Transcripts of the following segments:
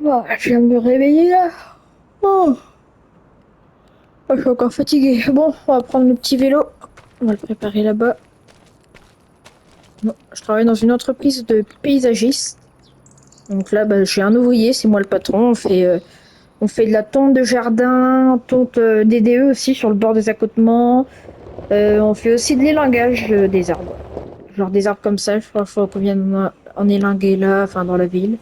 Oh, je viens de me réveiller là. Oh, je suis encore fatiguée. Bon, on va prendre le petit vélo. On va le préparer là-bas. Bon, je travaille dans une entreprise de paysagiste. Donc là, bah, je suis un ouvrier, c'est moi le patron. On fait de la tonte de jardin, tonte DDE aussi sur le bord des accotements. On fait aussi de l'élingage des arbres. Genre des arbres comme ça, je crois qu'il faut qu'on vienne en élinguer là, enfin dans la ville.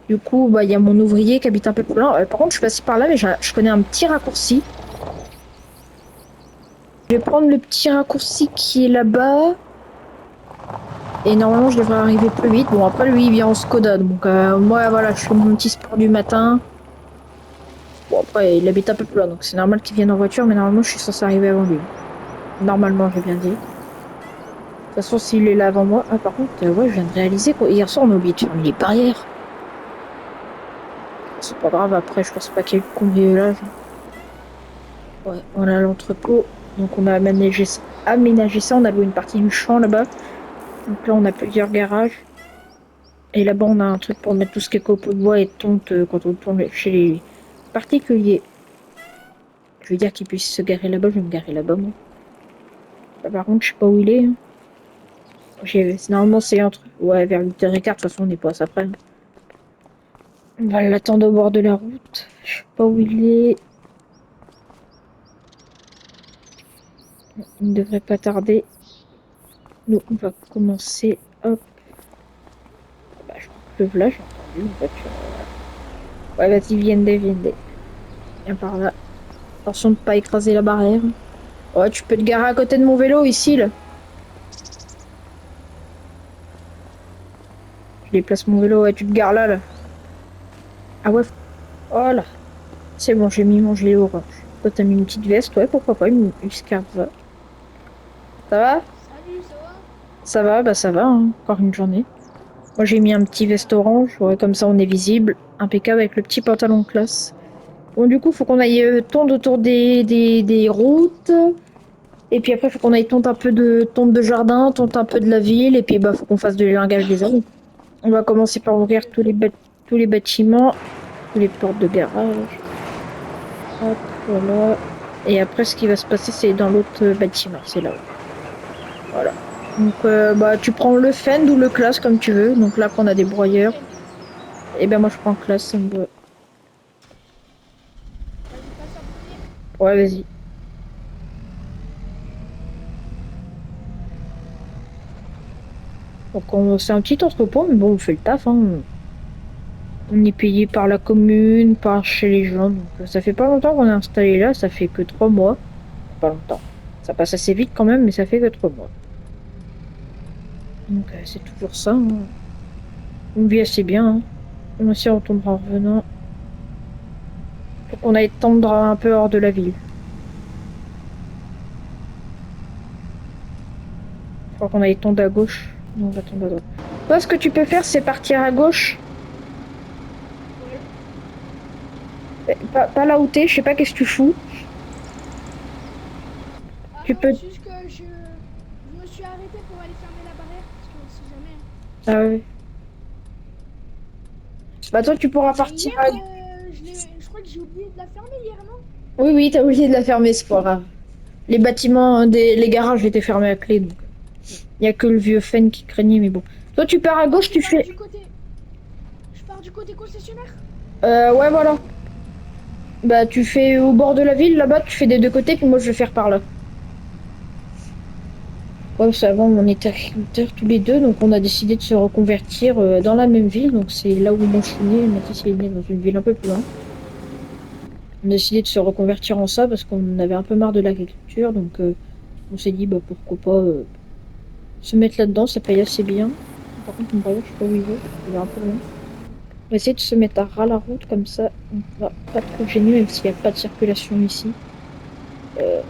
Du coup, bah, il y a mon ouvrier qui habite un peu plus loin. Par contre, je suis passée par là, mais je connais un petit raccourci. Je vais prendre le petit raccourci qui est là-bas. Et normalement, je devrais arriver plus vite. Bon, après, lui, il vient en Skoda. Donc, moi, voilà, je fais mon petit sport du matin. Bon, après, il habite un peu plus loin. Donc, c'est normal qu'il vienne en voiture. Mais normalement, je suis censé arriver avant lui. Normalement, j'ai bien dit. De toute façon, s'il est là avant moi. Ah, par contre, ouais, je viens de réaliser qu'hier soir, on a oublié de fermer les barrières. C'est pas grave. Après, je pense pas qu'il y ait le cambriolage. Ouais, on a l'entrepôt. Donc, on a aménagé ça. On a loué une partie du champ là-bas. Donc là, on a plusieurs garages. Et là-bas, on a un truc pour mettre tout ce qui est copeaux de bois et tonte quand on tourne chez les particuliers. Je veux dire qu'ils puissent se garer là-bas, je vais me garer là-bas, moi. Là, par contre, je sais pas où il est. Hein. Normalement, c'est entre. Ouais, vers 8h15, de toute façon, on n'est pas à ça près. Hein. On va l'attendre au bord de la route. Je sais pas où il est. Il ne devrait pas tarder. Nous, on va commencer. Hop. Bah, je crois que le là, j'ai entendu une voiture. Ouais, vas-y, viens. Viens par là. Attention de pas écraser la barrière. Ouais, tu peux te garer à côté de mon vélo ici, là. Je déplace mon vélo, ouais, tu te gares là, là. Ah ouais, voilà. C'est bon, j'ai mis mon gilet orange. Toi, t'as mis une petite veste, ouais, pourquoi pas, une scarpe, va. Ça va? Salut, ça va? Ça va, bah ça va, hein. Encore une journée. Moi, j'ai mis un petit veste orange, ouais, comme ça on est visible. Impeccable avec le petit pantalon de classe. Bon, du coup, faut qu'on aille tondre autour des routes. Et puis après, faut qu'on aille tonte de jardin, tonte un peu de la ville. Et puis, bah, faut qu'on fasse de l'élingage des arbres. On va commencer par ouvrir tous les bâtiments, tous les portes de garage. Hop, voilà. Et après, ce qui va se passer, c'est dans l'autre bâtiment, c'est là-haut. Voilà. Donc, bah, tu prends le Fend ou le classe comme tu veux. Donc là, qu'on a des Le broyeurs. Fend. Et ben, moi, je prends classe, ça me va. Vas-y, passe en premier. Ouais, vas-y. Donc, c'est un petit entrepôt, mais bon, on fait le taf, hein. On est payé par la commune, par chez les gens. Donc, ça fait pas longtemps qu'on est installé là, ça fait que 3 mois. Pas longtemps. Ça passe assez vite quand même, mais ça fait que 3 mois. Donc, c'est toujours ça, hein. On vit assez bien, hein. On s'y retombera en revenant. Faut qu'on aille tendre un peu hors de la ville. Je crois qu'on aille tendre à gauche. Non, on va tendre à droite. Toi, ce que tu peux faire, c'est partir à gauche. Ouais. Pas là où t'es, je sais pas qu'est-ce que tu fous. Ah Tu non, peux. c'est juste que je me suis arrêté pour aller fermer la barrière, parce qu'on sait jamais. Hein. Ah ouais. Bah, toi, tu pourras Mais partir hier, à. je crois que j'ai oublié de la fermer hier, non? Oui, oui, t'as oublié de la fermer, c'est pas grave. Les bâtiments, les garages étaient fermés à clé, donc il y a que le vieux Fen qui craignait, mais bon. Toi, tu pars à Moi, gauche, je tu pars fais. du côté. Je pars du côté concessionnaire. Ouais, voilà. Bah, tu fais au bord de la ville, là-bas, tu fais des deux côtés, puis moi, je vais faire par là. Ouais, parce qu'avant, on était agriculteurs tous les deux, donc on a décidé de se reconvertir dans la même ville. Donc, c'est là où moi je suis né. Mathis il est né dans une ville un peu plus loin. On a décidé de se reconvertir en ça parce qu'on avait un peu marre de l'agriculture. Donc, on s'est dit, bah, pourquoi pas se mettre là-dedans, ça paye assez bien. Par contre, mon bailleur, je sais pas où il va. Il est un peu loin. On va essayer de se mettre à ras la route, comme ça, on va pas trop gêner, même s'il n'y a pas de circulation ici. Euh,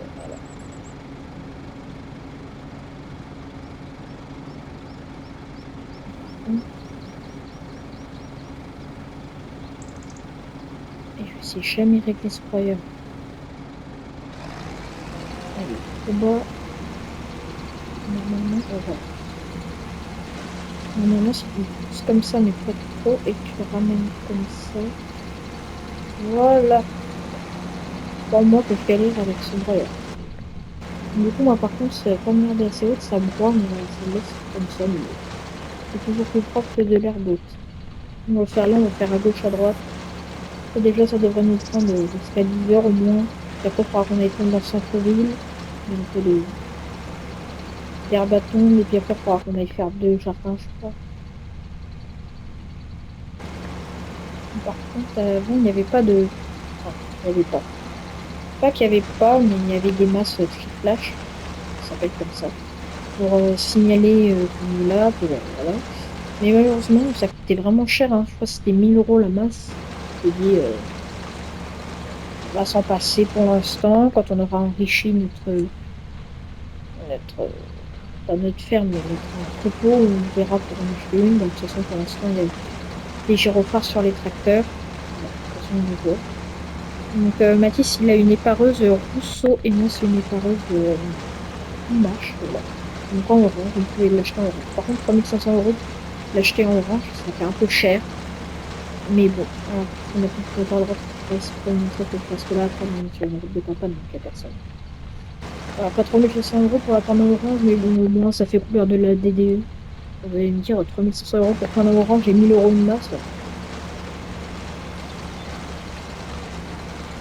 et je sais jamais régler ce problème. Allez, au bas. Normalement, voilà. Normalement, c'est comme ça, mais pas trop. Et tu le ramènes comme ça. Voilà. Pour moi, que je galère avec ce broyeur. Du coup, moi, par contre, c'est pas une merde assez haute, ça broie, mais ça laisse comme ça, mais c'est toujours plus propre que de l'herbe haute. On va faire là, on va faire à gauche, à droite. Et déjà, ça devrait nous prendre jusqu'à 10 heures au moins. Puis après, il faudra qu'on aille tomber dans le centre-ville. Il y a un peu d'herbe à tondre, et puis après, il faudra qu'on aille faire 2 jardins, je crois. Par contre, avant, il n'y avait pas de... Enfin, il n'y avait pas. Pas qu'il n'y avait pas, mais il y avait des masses tri-flash, ça s'appelle comme ça, pour signaler qu'on est là, voilà. Mais malheureusement, ça coûtait vraiment cher, hein. Je crois que c'était 1 000 € la masse. Je dis, on va s'en passer pour l'instant. Quand on aura enrichi notre, pas notre ferme, mais notre entrepôt, on verra pour en acheter une. Donc, de toute façon, pour l'instant, il y a des gyrophares sur les tracteurs. Voilà, de toute façon, on voit. Donc, Mathis, il a une épareuse Rousseau et moi, c'est une épareuse Marche. Voilà. Donc, en orange, vous pouvez l'acheter en orange. Par contre, 3 500 € l'acheter en orange, ça fait un peu cher. Mais bon, voilà, on a plus de temps de reste pour montrer que parce que là, après, on est sur une route de campagne, donc il n'y a personne. Alors, pas 3 500 € pour la prendre en orange, mais bon, au moins, ça fait couleur de la DDE. Vous allez me dire, 3 500 € pour prendre en orange et 1 000 € de masse. Ouais.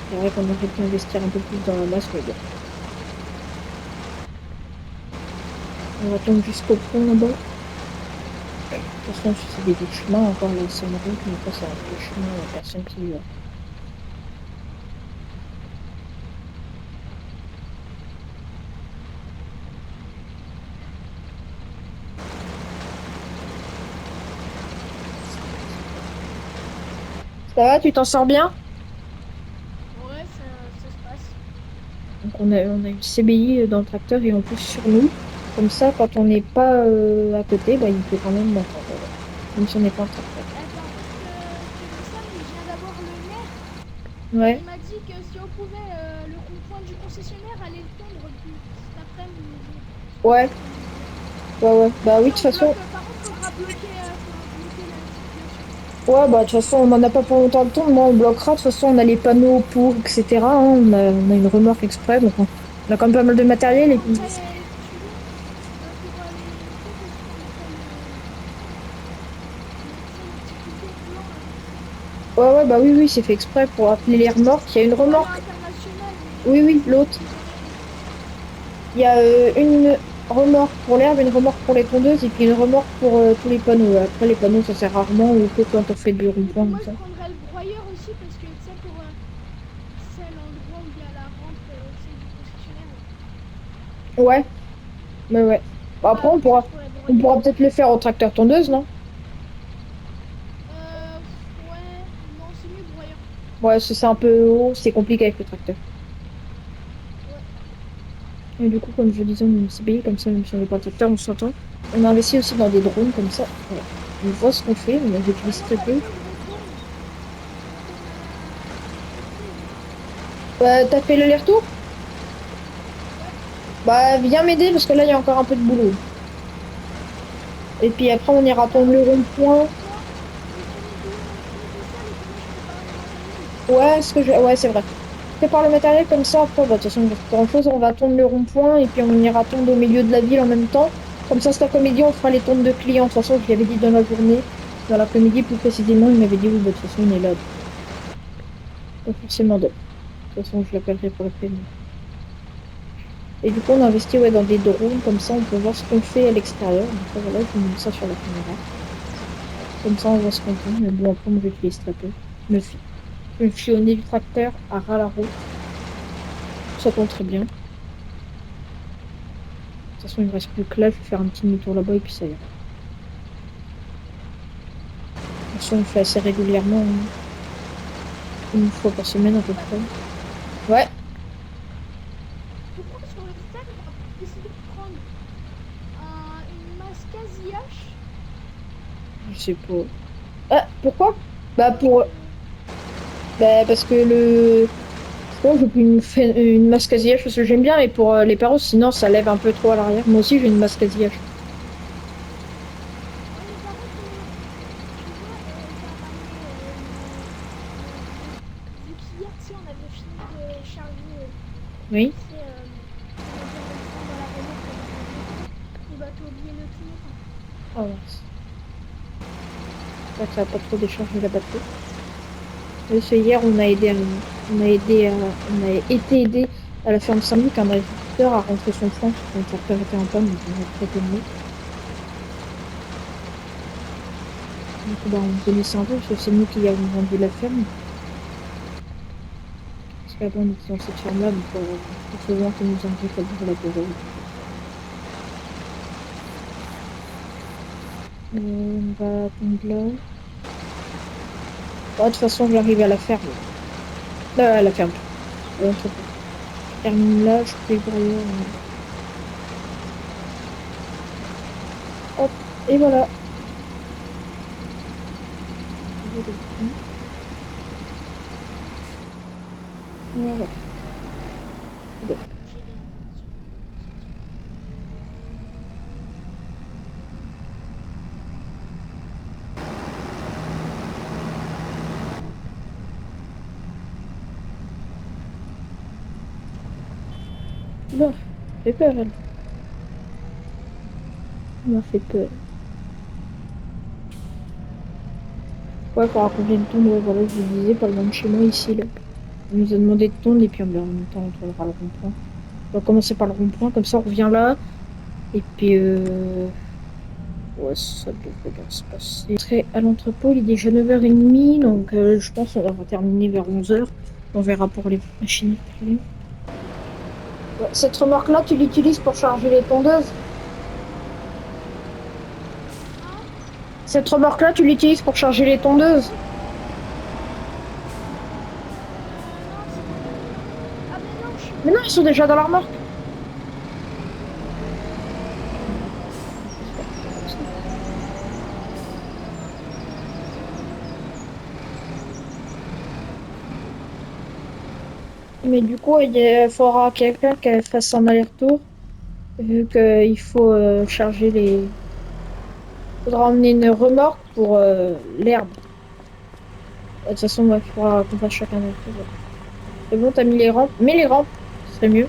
C'est vrai qu'on aurait pu investir un peu plus dans la masse, mais bon. On va tomber jusqu'au pont là-bas. De toute façon, c'est des chemins encore la seule route, mais après, c'est un vieux chemin, il n'y a personne qui y va. Ça va, tu t'en sors bien? Ouais, ça se passe. Donc on a une CBI dans le tracteur et en plus sur nous. Comme ça, quand on n'est pas à côté, bah, il peut quand même m'entendre. Même si on n'est pas en tracteur. Attends, parce que je te dis ça, mais je viens d'avoir le maire. Ouais, Il m'a dit que si on pouvait le rond-point du concessionnaire aller le tondre cet après-midi. Je sais pas ouais, si tu me disais. ouais. Bah Si oui, de toute on façon, bloque, par contre, faudra bloquer la circulation. ouais, bah de toute façon, on n'en a pas pour longtemps le temps. Moi, on bloquera. De toute façon, on a les panneaux pour, etc. Hein. On a une remorque exprès, donc on a quand même pas mal de Tu matériel. Et puis, prendrais, tu veux, pour les trucs, est-ce que tu mettrais tu sais, le petit couteau blanc là? ouais, bah oui, c'est fait exprès pour appeler les remorques. Il y a une Pas le remorque. international, mais Oui, celui l'autre. qui gère tout. Il y a une remorque pour l'herbe, une remorque pour les tondeuses et puis une remorque pour tous les panneaux. Après, les panneaux, ça sert rarement ou que quand on fait du Et puis rond-point comme moi, je ça. prendrais le broyeur aussi parce que, tu sais, pour tu sais, l'endroit où il y a la rampe tu sais, du concessionnaire là. Ouais, ouais. Bon, après, Bah, comme ça, je pourrais on broyer. pourra peut-être le faire au tracteur tondeuse, non? Ouais, non, c'est mieux broyeur. Ouais, c'est un peu haut, c'est compliqué avec le tracteur. Ouais. Et du coup, comme je disais, on est une CBI, comme ça, même si on n'est pas le tracteur, on s'entend. On a investi aussi dans des drones comme ça. Voilà. On voit ce qu'on fait, on Ouais, utilise moi, très par peu. contre, je retourne. Je retourne à l'entreprise. T'as fait l'aller-retour? Ouais. Bah, viens m'aider parce que là, il y a encore un peu de boulot. Et puis après, on ira Bah, prendre le ok. rond-point. Mais finis tout seul et puis moi, je prépare le matériel. Ouais, c'est vrai. Prépare le matériel comme ça, après, bah, de toute façon, il reste pas grand-chose. On va tondre le rond-point et puis on ira tondre au milieu de la ville en même temps. Comme ça, cet après-midi, on fera les tondes de clients. De toute façon, je lui avais dit dans la journée, dans l'après-midi plus précisément, il m'avait dit oui, bah, de toute façon, on est là. Donc, pas forcément d'heure. De toute façon, je l'appellerai pour le prévenir. Et du coup, on a investi ouais, dans des drones, comme ça, on peut voir ce qu'on fait à l'extérieur. Donc, voilà, je vous montre ça sur la caméra. Comme ça, on voit ce qu'on fait. Mais bon, après, moi, j'utilise très peu. Je me fie au nez du tracteur, à ras la route. Ça tombe très bien. De toute façon, il me reste plus que là. Je vais faire un petit demi-tour là-bas et puis ça ira. De toute façon, on fait assez régulièrement, hein. Une fois par semaine à peu près. Ouais, Pourquoi sur le ferme, on a décidé de prendre une masse quasi H je sais pas. Ah, pourquoi? Bah, parce que parce que Bon, je veux une masse quasi-H parce que j'aime bien, et pour les perros, sinon ça lève un peu trop à l'arrière. Moi aussi, j'ai une masse quasi-H. ouais, mais par contre, tu vois, ça a ramené le on avait fini de charger, Oui. c'est, comment dire, le fond dans la remorque avec le véhicule. Et bah, t'as oublié le clignotant. Ah mince. J'espère que ça va pas trop décharger la batterie. Oui, c'est hier, on a été aidé à la ferme Saint-Luc, un agriculteur a rentré son foin parce que son tracteur était en panne, donc on a prêté de l'eau. Du coup, bah, on connaissait un peu, parce que c'est nous qui avons vendu la ferme. Parce qu'avant, on était dans cette ferme-là, donc il faut voir que nous avons fait pour la période. On va attendre là. Bon, de toute façon, j'arrive à la ferme. À la ferme. L'entrepôt. Je termine là, je fais derrière. Hop, et voilà. Voilà. Bon. Bon, ça fait peur, elle. Elle m'a fait peur. Ouais, faudra qu'on vienne tondre, ouais, voilà, je vous disais, pas loin de chez moi, ici, là. On nous a demandé de tondre, et puis en même temps, on tournera le rond-point. On va commencer par le rond-point, comme ça, on revient là. Et puis, ouais, ça devrait bien se passer. Je serai à l'entrepôt, il est déjà 9h30, donc je pense qu'on va terminer vers 11h. On verra pour les machines à laver. Ouais, cette remorque-là, tu l'utilises pour charger les tondeuses? Hein? Cette remorque-là, tu l'utilises pour charger les tondeuses? Non, c'est pas pour ça. Ah, mais non, je suis Mais pas non, ils dans sont la déjà dans la remorque. remorque. J'espère que c'est comme ça. Mais du coup, il faudra quelqu'un qui fasse un aller-retour, vu qu'il faut charger les... faudra emmener une remorque pour l'herbe. De toute façon, ouais, il faudra qu'on fasse chacun un aller-retour. Ouais. C'est bon, t'as mis les rampes? Mets les rampes, ce serait mieux.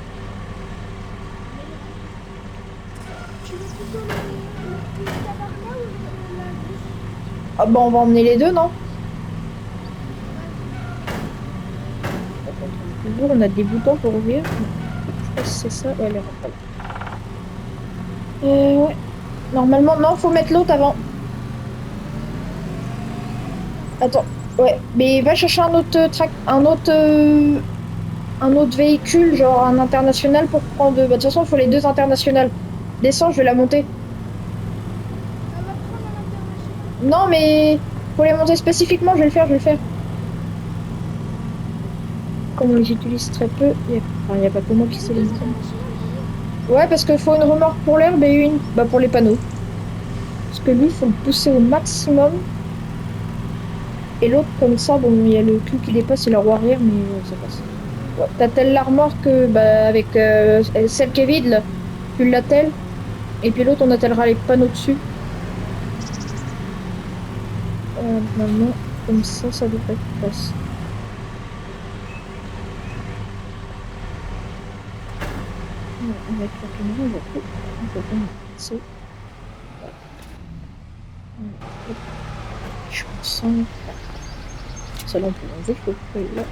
Mais les rampes. Tu veux plutôt le petit tabarnak ou la grosse? Ah bah, on va emmener les deux, non? Vas-y. Attends, toujours, on a des boutons pour ouvrir. Non, je sais pas si c'est ça. Ouais, les rampes, voilà. Ouais. Normalement, non, faut mettre l'autre avant. Attends, ouais, mais va chercher un autre un autre véhicule, genre un international pour prendre. Bah, de toute façon, il faut les deux internationales. Descends, je vais la monter. Bah, va prendre un international. Non, mais faut les monter spécifiquement, je vais le faire, je vais le faire. Comme on les utilise très peu, enfin, y a pas que moi qui Mais les sais les deux monter. internationales, vas-y. Ouais, parce qu'il faut une remorque pour l'herbe et une bah, pour les panneaux. Parce que lui, il faut le pousser au maximum. Et l'autre, comme ça, bon, il y a le cul qui dépasse et la roue arrière, mais ça passe. Ouais, t'attelles la remorque bah, avec celle qui est vide, là. Tu l'attelles. Et puis l'autre, on attellera les panneaux dessus. Normalement, comme ça devrait passer. Ouais, avec la caméra, on voit pas passer. Hop, je concentre. Celle-là, on peut l'enlever, je peux là.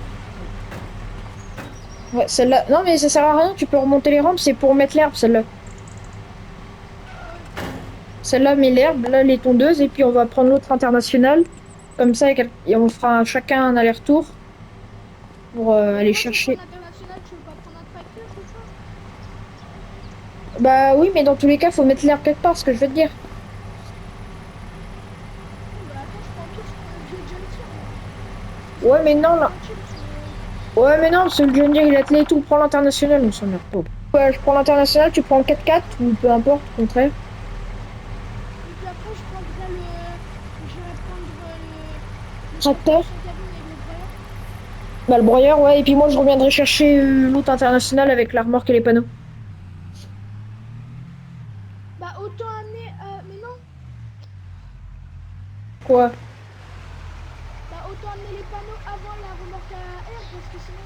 Ouais, celle-là. Non, mais ça sert à rien, tu peux remonter les rampes, c'est pour mettre l'herbe, celle-là. Ah ouais. Celle-là met l'herbe, là, les tondeuses, et puis on va prendre l'autre international. Comme ça, et on fera chacun un aller-retour pour Mais aller moi, pour chercher. prendre l'international, tu veux pas prendre un tracteur ou quoi? Bah oui, mais dans tous les cas, faut mettre l'herbe quelque part, ce que je veux te dire. Bon, bah attends, au pire, je prends le vieux John Deere, moi. Parce que ça Ouais, va mais faire non, plus là. utile, tu veux. Ouais, mais non, parce que le John Deere, il a attelé et tout. Prends l'international, on s'emmerde pas. Ouais, je prends l'international, tu prends le 4x4, ou peu importe, au contraire. Et puis après, je prendrai le. J'irai prendre le tracteur Tracteur. sans cabine avec le broyeur. Bah, le broyeur, ouais. Et puis moi, je reviendrai chercher l'autre international avec la remorque et les panneaux. Bah, autant amener. Mais non. Quoi? Bah, autant amener les panneaux avant la remorque ta R parce que sinon.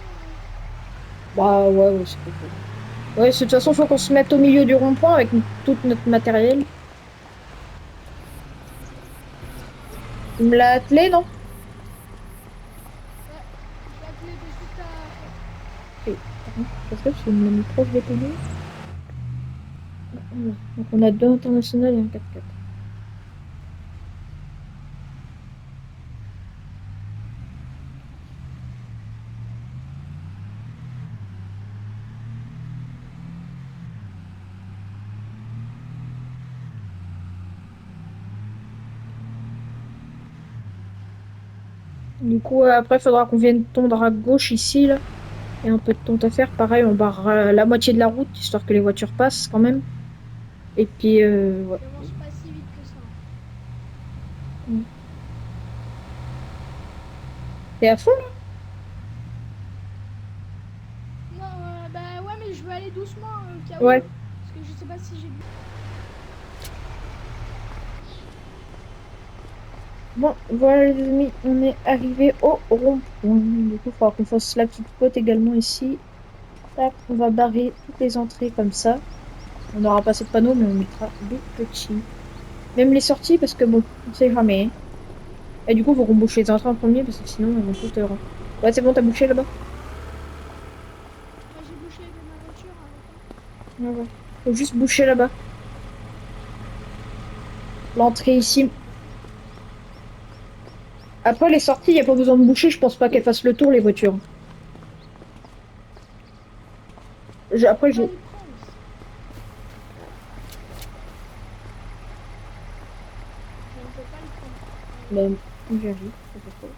Bah ouais, c'est pas cool. Ouais, de toute façon, faut qu'on se mette au milieu du rond-point avec tout notre matériel. Tu me l'as attelé, non? Ouais, je vais appeler de suite à fond. Oui. Par contre, parce que je me l'ai mis proche des panneaux. Voilà. Donc on a deux internationales et un 4x4. Du coup, après, il faudra qu'on vienne tondre à gauche ici, là. Il y a un peu de tonte à faire. Pareil, on barre la moitié de la route, histoire que les voitures passent quand même. Et puis, ouais. Il avance pas si vite que ça, hein. T'es à fond, là? Non, bah ouais, mais je veux aller doucement au cas où. Ouais. Parce que je sais pas si j'ai bu. Bon, voilà les amis, on est arrivé au rond-point. Du coup, il faudra qu'on fasse la petite côte également ici. Tac, on va barrer toutes les entrées comme ça. On n'aura pas assez de panneaux, mais on mettra des petits. Même les sorties, parce que bon, on sait jamais. Et du coup, faut qu'on bouche les entrées en premier, parce que sinon, elles vont toutes Ouais, c'est bon, t'as bouché là-bas? Bah, j'ai bouché avec ma voiture avec toi. Ouais, ouais. Faut juste boucher là-bas. L'entrée ici. Après, les sorties, il n'y a pas besoin de boucher. Je pense pas qu'elles fassent le tour, les voitures. On peut Après, pas j'ai... les prendre. Mais on peut pas les prendre. Ben, j'arrive, c'est pas trop.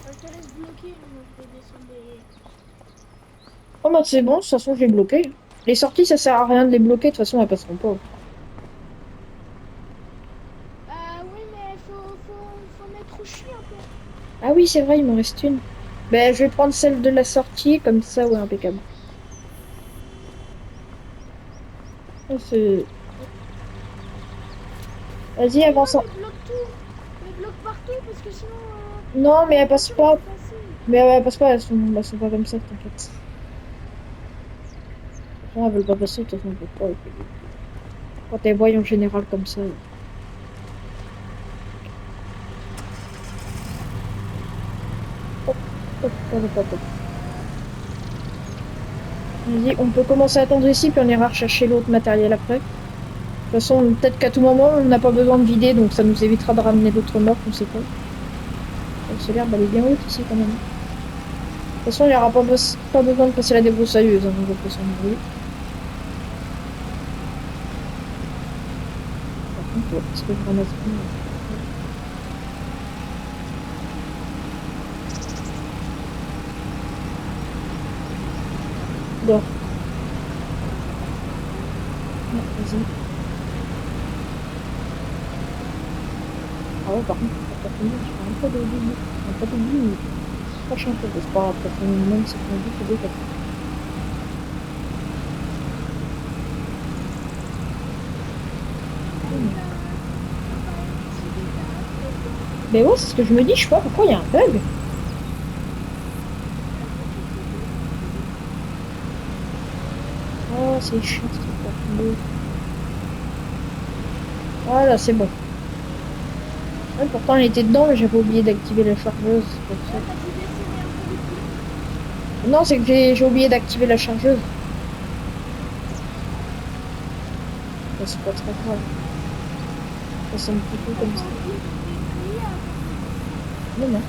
Je te laisse bloquer, hein, moi je vais descendre les. Oh, bah, c'est bon, de toute façon, j'ai bloqué. Les sorties, ça sert à rien de les bloquer. De toute façon, elles passeront pas. Bah oui, mais faut mettre au chi un peu. Ah oui, c'est vrai, il m'en reste une. Ben, je vais prendre celle de la sortie, comme ça, ouais, impeccable. Ça, Vas-y, Oh avance. non, mais bloque tout. Mais bloque partout parce que sinon Non, mais les elles passent voitures elles pas. vont passer. Mais elles passent pas, elles sont pas comme ça, t'inquiète. De toute façon, elles veulent pas passer, de toute façon, elles peuvent pas. Et puis, quand elles voient en général comme ça. Hop, hop, hop, hop, hop. Vas-y, on peut commencer à attendre ici, puis on ira rechercher l'autre matériel après. De toute façon, peut-être qu'à tout moment, on n'a pas besoin de vider, donc ça nous évitera de ramener d'autres morts, on sait pas. Ce l'herbe, elle est bien haute ici quand même. De toute façon, il n'y aura pas besoin de passer la débroussailleuse, hein, on va pas s'en embrouiller. Par contre, ouais, est-ce que je ramasse bien? Dors. Ouais, vas-y. Ah ouais, par contre, faut pas finir, je fais un peu de début. Un peu de début, mais pas chiant, c'est pas grave, parce que même si on dit, c'est déjà fait. Avec l'appareil électricité, t'as appelé. Mais ouais, c'est ce que je me dis, je sais pas pourquoi il y a un bug. Ah, ça fait trop bien, trop bien. Oh, c'est chiant ce truc-là. Voilà, c'est bon. Ouais, pourtant, elle était dedans, mais j'avais oublié d'activer la chargeuse. C'est pour ça. Ouais, t'as dû desserrer un peu les boulons. Non, c'est que j'ai oublié d'activer la chargeuse. Ouais, c'est pas très grave. Ça, c'est un petit peu T'as comme pas ça. oublié de débrouiller avant. Non, non.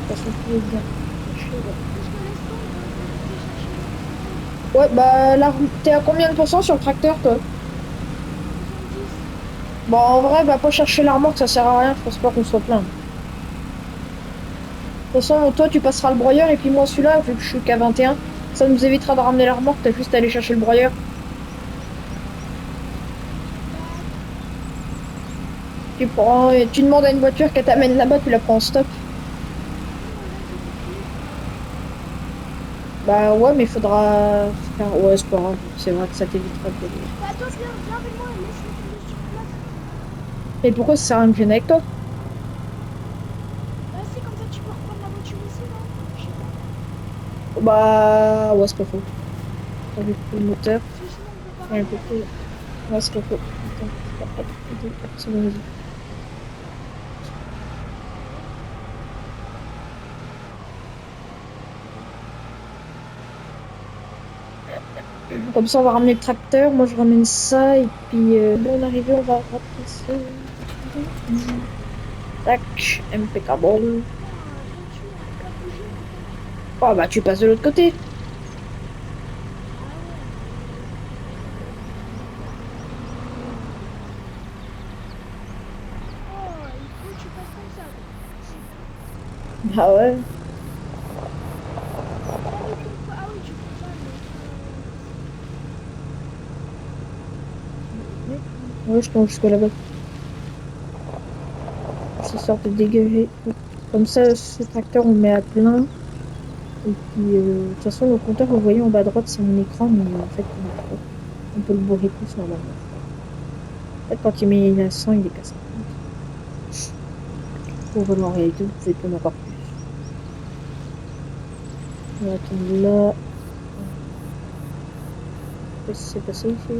Ça se trouve bien. Caché, ouais. Je te laisse tendre, je vais rester chercher le matériel. Ouais, bah là, t'es à combien de pourcents sur le tracteur, toi? 70. Bon, en vrai, va pas chercher la remorque, ça sert à rien, je pense pas qu'on soit plein. De toute façon, toi, tu passeras le broyeur, et puis moi, celui-là, vu que je suis qu'à 21, ça nous évitera de ramener la remorque, t'as juste à aller chercher le broyeur. D'accord. Tu demandes à une voiture qu'elle t'amène là-bas, tu la prends en stop. Non, mais là, j'ai des clés. Bah ouais, mais il faudra faire... Ouais, c'est pas grave, c'est vrai que ça t'évitera de... Bah, toi, viens avec moi, laisse-les tomber sur place. Mais pourquoi ça sert à rien que je vienne avec toi? Bah, c'est comme ça, tu peux reprendre la voiture ici, non? Je sais pas. Bah, ouais, c'est pas faux. Avec le moteur, Parce que sinon, on peut pas et un ramener peu la plus. voiture. Ouais, c'est pas faux. Attends, hop, hop, hop, c'est bon, vas-y. Comme ça, on va ramener le tracteur. Moi, je ramène ça. Et puis, bon, arrivé, on va rapetisser. Tac, impeccable. Putain, viens dessus, on peut pas bouger, putain. Oh, bah, tu passes de l'autre côté. Ah ouais, mais je peux pas y aller. Oh, il faut que tu passes comme ça, toi. C'est bien. Ah ouais. Viens depuis le Ah oui, tu peux pas, mais enfin. Ouais, je tombe jusqu'à là-bas. Juste histoire de dégager. Comme ça, ce tracteur, on le met à plein. Et puis, de toute façon, le compteur, vous voyez en bas à droite, c'est mon écran, mais en fait, il marche pas. On peut le bourrer plus normalement. En fait, quand il met à 100, il est qu'à 50. Bon, voilà, en réalité, vous pouvez tourner encore plus. On va attendre là. Qu'est-ce qui s'est passé ici?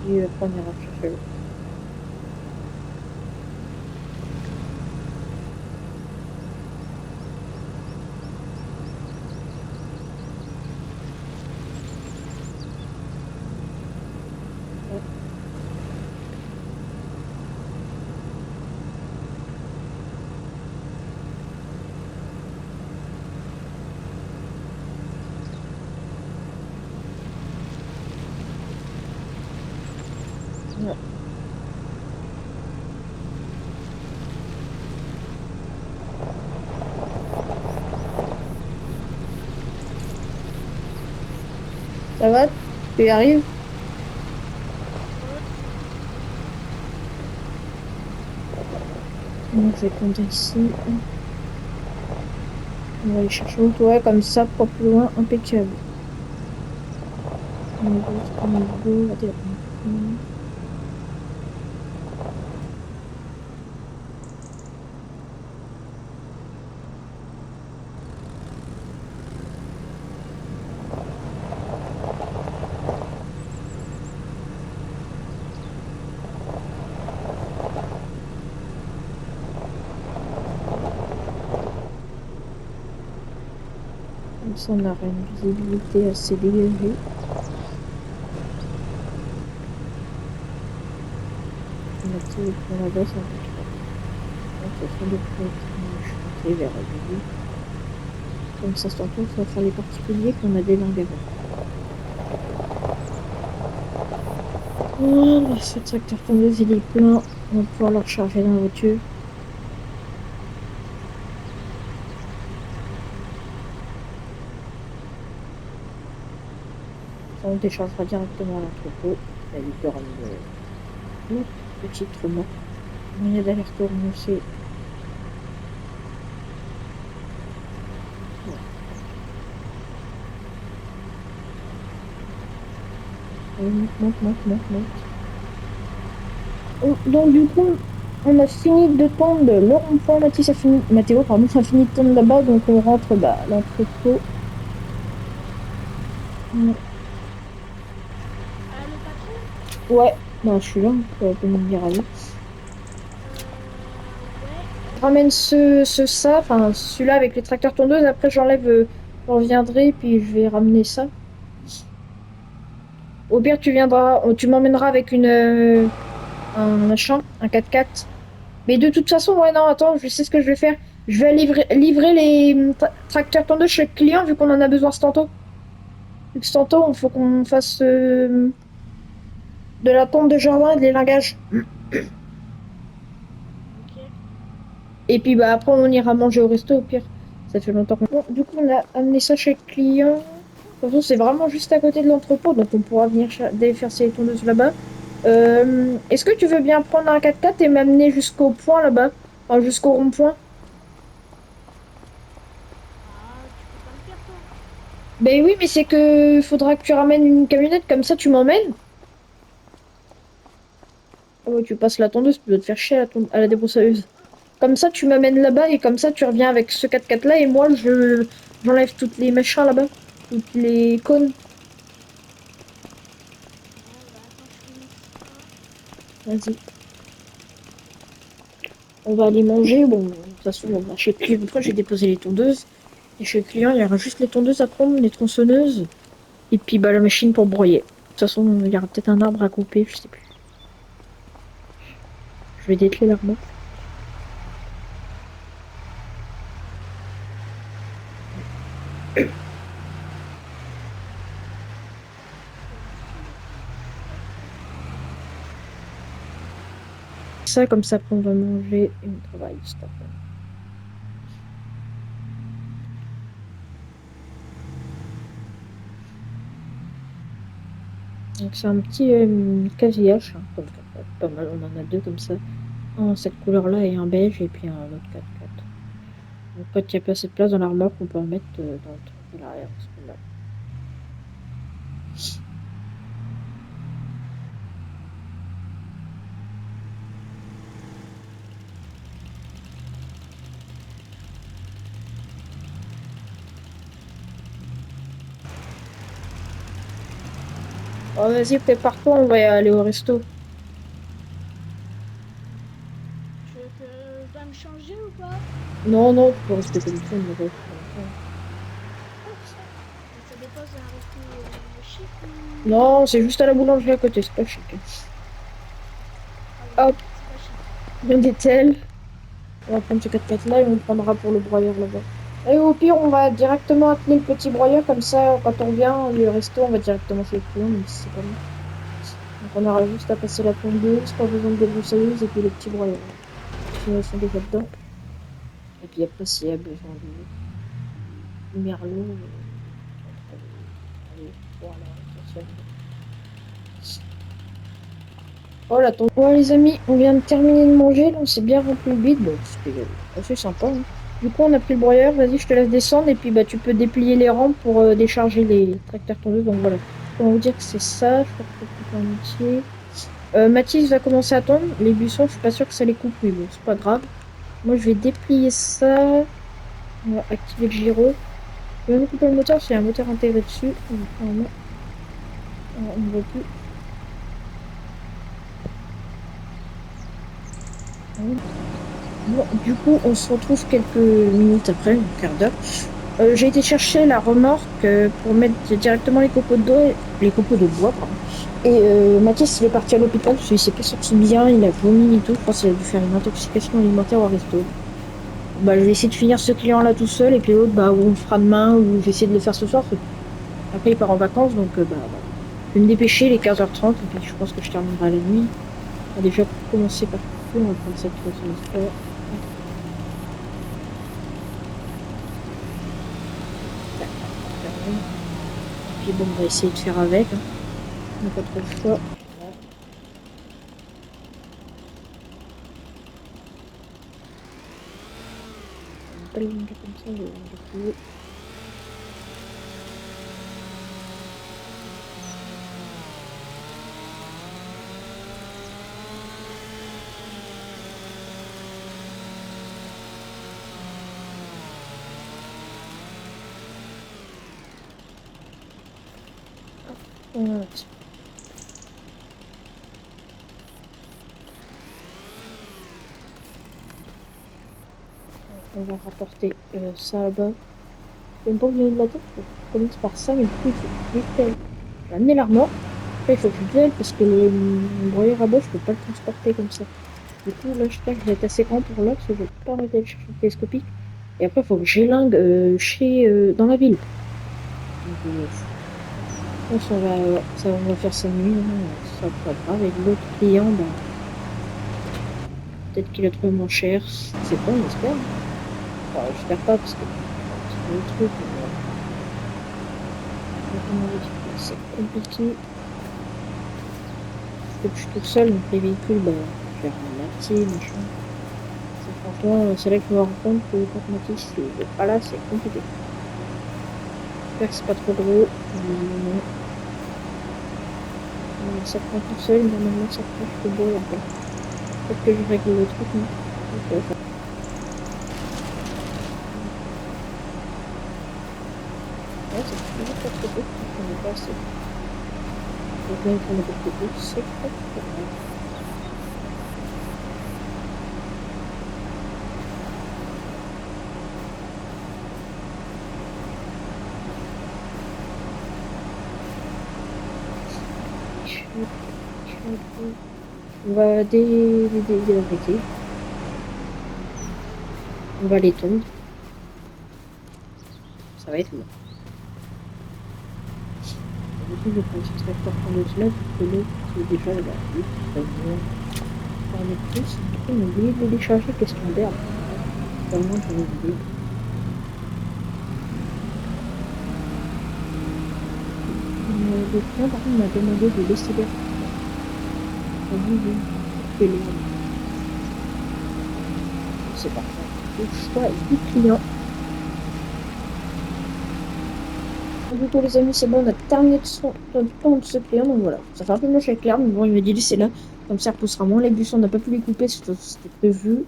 Puis après, on ira chercher l'autre. Ouais. Ouais. Ça va? Tu y arrives? Ouais, ça va. Donc, je vais compter ici. On va aller chercher l'autre. Ouais, comme ça, pas plus loin, impeccable. Niveau, niveau, attends. Comme ça, on aura une visibilité assez dégagée. On a tiré le point là-bas, c'est impeccable. Donc, ça sera le point de chantier vers lui. Comme ça, tantôt, ça va faire les particuliers qu'on a délingués avant. Voilà, ce tracteur tondeuse, il est plein. On va pouvoir le recharger dans la voiture. Ça, on déchargera directement à l'entrepôt. Ça évite de ramener notre petite remorque. Moyen d'aller-retour, on sait. Ouais. Allez, monte, monte, monte, monte, monte. Donc, du coup, on a fini de tondre le rond-point. Mathéo, pardon, a fini de tondre là-bas. Donc, on rentre bah, à l'entrepôt. Le patron? Ouais, bah, je suis là. Tu peux me dire allez. Ouais. Je ramène ça, enfin celui-là avec les tracteurs tondeuses. Après, j'enlève, je reviendrai, puis je vais ramener ça. Au pire, tu m'emmèneras avec un machin, un 4x4. Mais de toute façon, ouais, non, attends, je sais ce que je vais faire. Je vais livrer les tracteurs tondeuses chez le client, vu qu'on en a besoin ce tantôt. Vu que ce tantôt, il faut qu'on fasse de la tonte de jardin et de l'élingage. Ok. Et puis bah après, on ira manger au resto, au pire. Ça fait longtemps qu'on... Bon, du coup, on a amené ça chez le client. De toute façon, c'est vraiment juste à côté de l'entrepôt, donc on pourra venir défaire les tondeuses là-bas. Est-ce que tu veux bien prendre un 4x4 et m'amener jusqu'au point là-bas? Enfin, jusqu'au rond-point? Ah, tu peux pas le faire, toi? Ben oui, mais c'est que faudra que tu ramènes une camionnette, comme ça tu m'emmènes. Ah ouais, tu passes la tondeuse, tu dois te faire chier à la débroussailleuse. Comme ça, tu m'amènes là-bas et comme ça, tu reviens avec ce 4x4 là et moi, j'enlève toutes les machins là-bas, toutes les cônes. Ouais, bah attends, je finis ça. Vas-y. On va aller manger. Bon, de toute façon, on va chez le client. Après, j'ai déposé les tondeuses. Et chez le client, il y aura juste les tondeuses à prendre, les tronçonneuses. Et puis, bah, la machine pour broyer. De toute façon, il y aura peut-être un arbre à couper, je sais plus. Je vais dételer l'arbre. Ça, comme ça, qu'on va manger et on travaille juste après. Donc, c'est un petit casillage, hein, comme ça. Pas mal, on en a deux comme ça. Un cette couleur-là et un beige, et puis un autre 4x4. Donc, quand il n'y a pas assez de place dans la remorque, on peut en mettre dans le truc de l'arrière. C'est pas mal. Oh, vas-y, prépare-toi, on va y aller au resto. Tu veux que je dois me changer ou pas? Non, non, tu peux rester comme ça, on va Et ça dépose un resto chic ou... Non, c'est juste à la boulangerie à côté, c'est pas chic. Ah oui, Hop, c'est pas chic. bien des tels. On va prendre ce 4x4 là et on le prendra pour le broyeur là-bas. Et au pire, on va directement atteler le petit broyeur, comme ça, quand on revient, le resto, on va directement chez le client, même si c'est pas mal. Donc on aura juste à passer la tondeuse, pas besoin de débroussailleuse, et puis le petit broyeur. Sinon, ils sont déjà dedans. Et puis après, s'il y a besoin de merlot, allez, voilà, essentiellement. Oh la tondeuse. Bon les amis, on vient de terminer de manger, là on s'est bien rempli le bide, bon c'était assez sympa. Hein. Du coup on a pris le broyeur, vas-y je te laisse descendre et puis bah tu peux déplier les rampes pour décharger les tracteurs tondeuses, donc voilà. On va vous dire que c'est ça, je crois que c'est tout en entier. Mathis va commencer à tondre, les buissons je suis pas sûre que ça les coupe, mais bon c'est pas grave. Moi je vais déplier ça, on va activer le gyro. Je vais même couper le moteur parce qu'il y a un moteur intégré dessus, donc normalement on ne voit plus. Bon, du coup, on se retrouve quelques minutes après, un quart d'heure. J'ai été chercher la remorque pour mettre directement les copeaux de bois, pardon. Et Mathis, il est parti à l'hôpital parce qu'il s'est pas sorti bien, il a vomi et tout. Je pense qu'il a dû faire une intoxication alimentaire au resto. Bah, je vais essayer de finir ce client-là tout seul et puis l'autre, bah, on le fera demain ou je vais essayer de le faire ce soir. Après, il part en vacances, donc bah, voilà. Je vais me dépêcher, il est 15h30 et puis je pense que je terminerai la nuit. On va déjà commencer par on va prendre cette façon. Puis bon, on va essayer de faire avec. Hein. On n'a pas trop le choix. On n'a pas le linger comme ça, je vais le linger. Voilà. On va rapporter ça là-bas. Je ne pas oublier de la tête, je commence par ça, mais du coup, il faut que je pèle. Je vais amener l'armoire. Après, il faut que je pèle parce que le broyeur à bois, je peux pas le transporter comme ça. Du coup, là, j'espère que je vais être assez grand pour là, parce que je vais pas arrêter de chercher le télescopique. Et après, il faut que j'élingue dans la ville. Donc, je pense qu'on va, ça, on va faire ça nuit, hein, ça sera pas grave. Et l'autre client, bah, peut-être qu'il a trouvé moins cher. C'est bon, on espère. Enfin, j'espère pas parce que c'est le truc. C'est compliqué. Parce que je suis toute seule, donc les véhicules, bah, je vais remercier, machin. Franchement, c'est là que je me rends compte que quand Mathis est pas là, c'est compliqué. J'espère que c'est pas trop gros. Ça prend tout seul, normalement ça prend le beau là-bas. Peut-être que je règle le truc, non? Ok, ça. Ouais, ça fait toujours pas trop peu, on est pas assez. Donc là, il faut mettre de côté, c'est pas trop grave. On va débriquer. On va les tondre. Ça va être long. Du coup, je vais prendre ce tracteur tondeuse-là, vu que l'autre, déjà, il a vu, ça vient par les plus. Du coup, on a oublié de le décharger, question d'herbe. Tellement j'en ai oublié. Le client, par contre, m'a demandé de laisser l'air. On a dit, oui, c'est parfait. Le choix du client. Du coup, les amis, c'est bon, on a terminé de temps de ce client. Donc voilà, ça fait un peu moche avec l'herbe, mais bon, il m'a dit laissez-la. Comme ça, elle poussera moins les buissons. On n'a pas pu les couper, c'était prévu.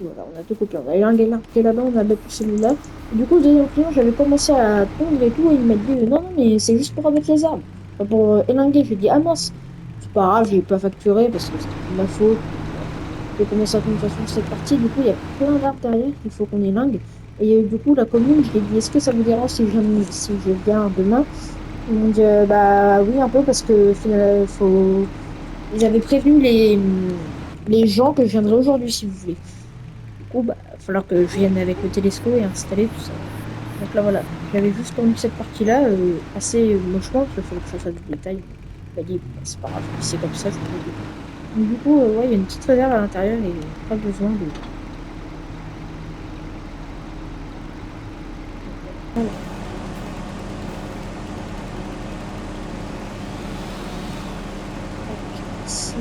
Voilà, on a tout coupé. On a eu un gars qui est là-bas, on a battu celui-là. Et du coup, le deuxième client, j'avais commencé à tondre et tout. Et il m'a dit non, non, mais c'est juste pour abattre les arbres. Pas pour élinguer. Je lui ai dit ah mince, c'est pas grave, j'ai pas facturé parce que c'était de ma faute. J'ai commencé à tondre de toute façon cette partie. Du coup, il y a plein d'arbres derrière qu'il faut qu'on élingue. Et du coup, la commune, je lui ai dit est-ce que ça vous dérange si je viens demain? Ils m'ont dit bah oui, un peu parce que finalement, faut. Ils avaient prévenu les gens que je viendrais aujourd'hui si vous voulez. Du coup, bah, il va falloir que je vienne avec le télescope et installer tout ça. Donc là, voilà. J'avais juste tendu cette partie-là, assez mochement, parce qu'il fallait que je fasse du détail. Il m'a dit, bah, c'est pas grave, c'est comme ça, je peux le dire. Donc, du coup, ouais, il y a une petite réserve à l'intérieur et pas besoin de. Voilà. Ici.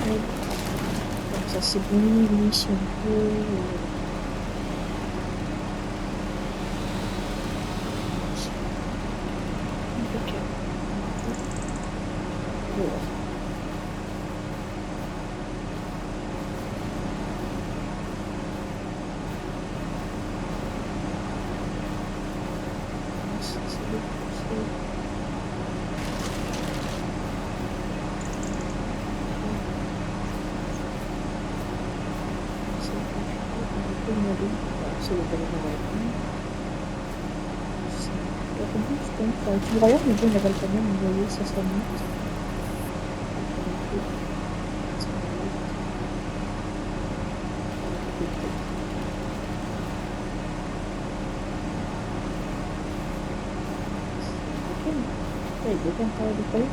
Comme ça, c'est bon, oui, si on peut. Impeccable. Voilà. Tu regardes, mais bon, il n'y a pas le camion, donc vous voyez, ça serait mieux. Il est bien carré de feuilles.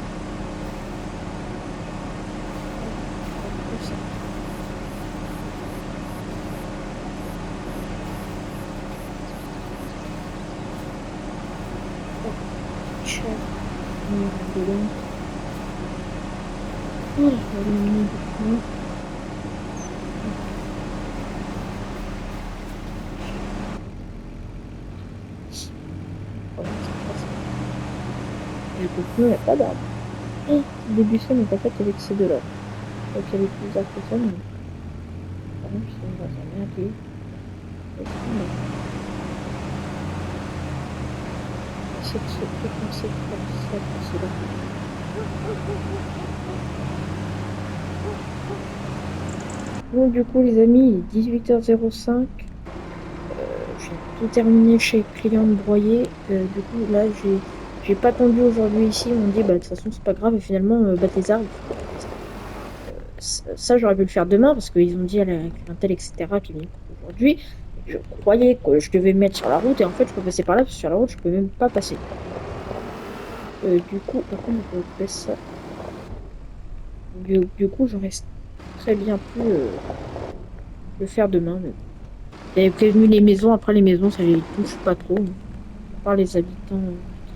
Check. Voilà, je vais éliminer du coup. Voilà, ça passe. Et du coup, il n'y a pas d'arbre. Le buisson n'est pas fait avec ces deux-là. Donc il y avait plusieurs personnes, mais par contre, on va s'emmerder. C'est de se prépenser comme ça pour cela. Bon, du coup, les amis, il est 18h05. J'ai tout terminé chez le client de broyer. Du coup, là, j'ai pas tendu aujourd'hui ici. Ils m'ont dit, bah, de toute façon, c'est pas grave. Et finalement, battre les arbres, il faut battre les arbres. Ça, j'aurais pu le faire demain parce qu'ils ont dit à la clientèle, etc., qui venait aujourd'hui. Je croyais que je devais me mettre sur la route et en fait, je peux passer par là parce que sur la route, je peux même pas passer. Du coup, par contre, je vais ça. Du coup, j'aurais très bien pu le faire demain. Mais j'avais prévenu les maisons. Après, les maisons, ça les touche pas trop. À part les habitants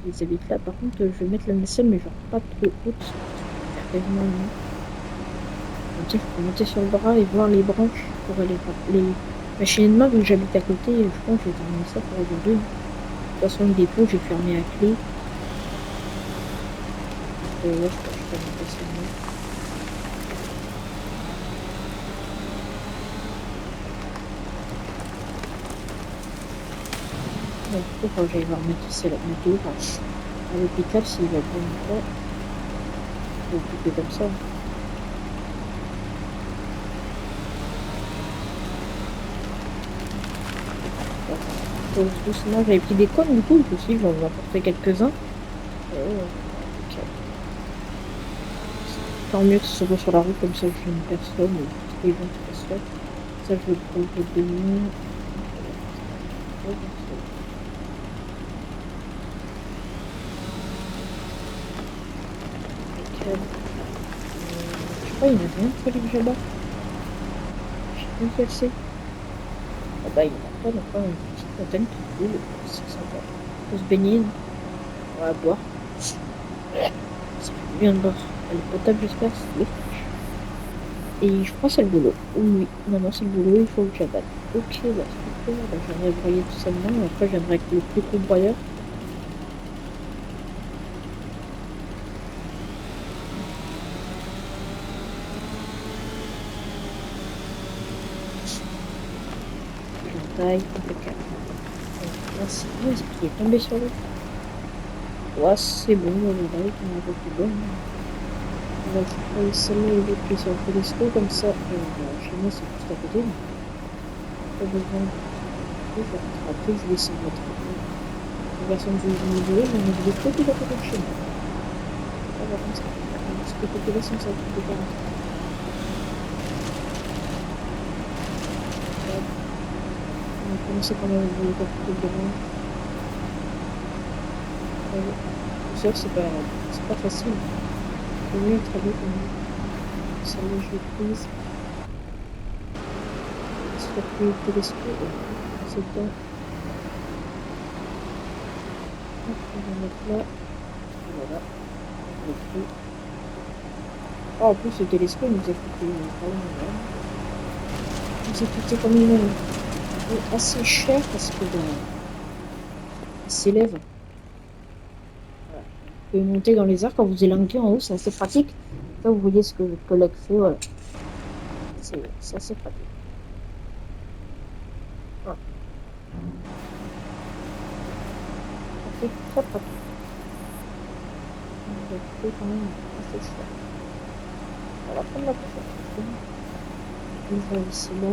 qui habitent là. Par contre, je vais mettre la nacelle, mais genre pas trop haute. Faire quasiment une. Comme ça, je peux monter sur le bras et voir les branches pour aller les Mais chez Edmar, vu que j'habite à côté, je pense que j'ai terminé ça pour aujourd'hui. De toute façon, le dépôt, j'ai fermé à clé. Et là, je pense que je peux me passer le mot. Donc, du coup, quand j'aille voir Mathis et la météo, à l'hôpital, s'il va bien ou pas, je vais occuper comme ça. Doucement, j'avais pris des cônes, du coup, aussi, j'en ai apporté quelques-uns. Ok. Tant mieux que ce soit pas sur la route, comme ça, je une personne, et les gens qui passent là. Ça, je le prendrai demain. Je sais pas, il y en a rien de folie que j'abat. Je sais pas quel c'est. Ah bah, il y en a pas, donc pas une petite fontaine qui coule, c'est sympa. Faut se baigner, on va boire. Ça fait bien de boire. Elle est potable, j'espère. Oui. Et je crois que c'est le boulot. Oui, non, non, c'est le boulot, il faut que j'abatte. Ok, bah, super. Bah, je viendrai broyer tout ça demain, et après, je viendrai avec le plus gros broyeur. Taille, impeccable. Merci. Ah, il est tombé sur l'eau. Ouais, c'est bon, on va aller on va plus bon. On va travailler celle-là et l'autre qui est sur le pédesco, comme ça, chez moi c'est juste à côté. Donc, pas besoin de tout faire. Après, je vais essayer de mettre la version de vidéo, j'en ai vu tout à côté de chez moi. On va comme ça. Parce que côté là, c'est ça qui peut faire un truc. On va commencer quand même avec le côté de demain. C'est sûr que c'est pas facile. Il vaut mieux travailler comme ça, là, je l'ai prise. C'est le pédesco, c'est dedans. On va mettre là. Voilà. Je l'ai pris. Oh, en plus, le télescope nous a coûté vraiment nous a coûté quand même assez cher parce que il s'élève. Voilà. Vous pouvez monter dans les airs quand vous élanguez en haut, c'est assez pratique. Là, vous voyez ce que votre collègue fait, voilà. C'est assez pratique. Voilà. C'est très pratique. Il a coûté quand même assez cher. On va prendre la prochaine. On va ici là.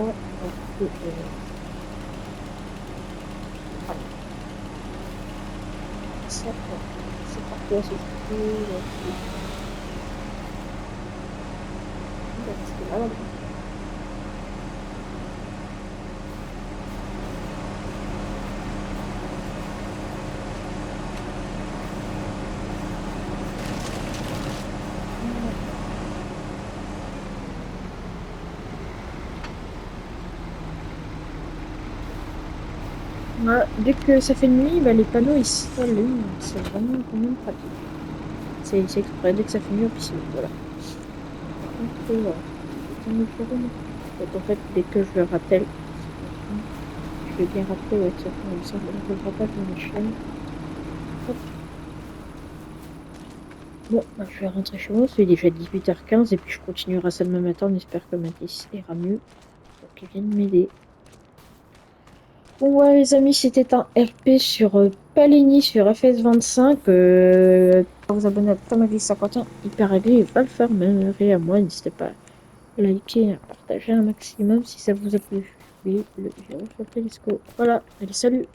Voilà. Ça, c'est parti à ce coup. Là, là. Ouais, dès que ça fait nuit, bah, les panneaux ils s'allument, c'est vraiment quand même pratique. C'est exprès, dès que ça fait nuit, puis c'est voilà. Par contre, voilà, c'est un autre room. Donc en fait, dès que je le rappelle, je vais bien rappeler, ouais, ça fait comme ça, je le rappelle dans la chaîne. Hop. Bon, bah, je vais rentrer chez moi, c'est déjà 18h15 et puis je continuerai ça demain matin, on espère que Mathis ira mieux pour qu'il vienne m'aider. Bon, ouais, les amis, c'était un RP sur Palini sur FS25. Vous abonner à Thomas 51, hyper réglé, et pas le faire, mais et à moi, n'hésitez pas à liker, à partager un maximum si ça vous a plu. Oui, le vidéo sur Periscope. Voilà, allez, salut!